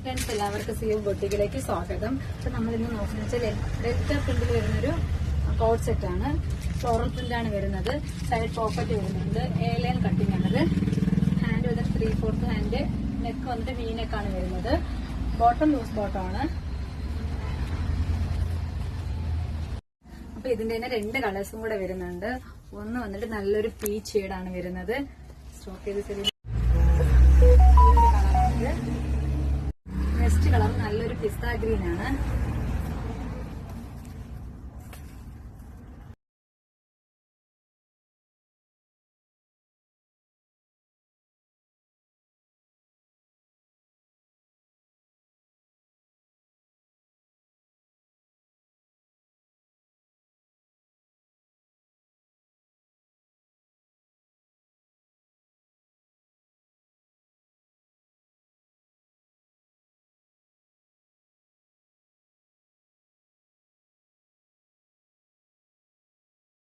Friends, എല്ലാവർക്കും സിയോ ബൊട്ടിക്കിലേക്ക് സ്വാഗതം. അപ്പൊ നമ്മൾ ഇന്ന് നോക്കുന്നത് വെച്ചാൽ ഡെൽറ്റ പ്രിന്റിൽ വരുന്നൊരു കോഡ് സെറ്റ് ആണ്. ഫ്ലോറൽ പ്രിന്റ് ആണ് വരുന്നത്. സൈഡ് പോക്കറ്റ് വരുന്നുണ്ട്. എ ലൈൻ കട്ടിംഗ് ആണത്. ഹാൻഡ് വന്നിട്ട് 3/4 ഹാൻഡ്. നെക്ക് വന്നിട്ട് വി നെക്ക് ആണ് വരുന്നത്. ബോട്ടം ലൂസ് ബോട്ടം ആണ്. അപ്പൊ ഇതിന്റെ തന്നെ 2 കളേഴ്സും കൂടെ വരുന്നുണ്ട്. ഒന്ന് വന്നിട്ട് നല്ലൊരു പീച്ച് ഷെയ്ഡാണ് വരുന്നത്. സ്റ്റോക്ക് ചെയ്ത് ശരി. നെക്സ്റ്റ് കളർ നല്ലൊരു പിസ്ത ഗ്രീൻ ആണ്.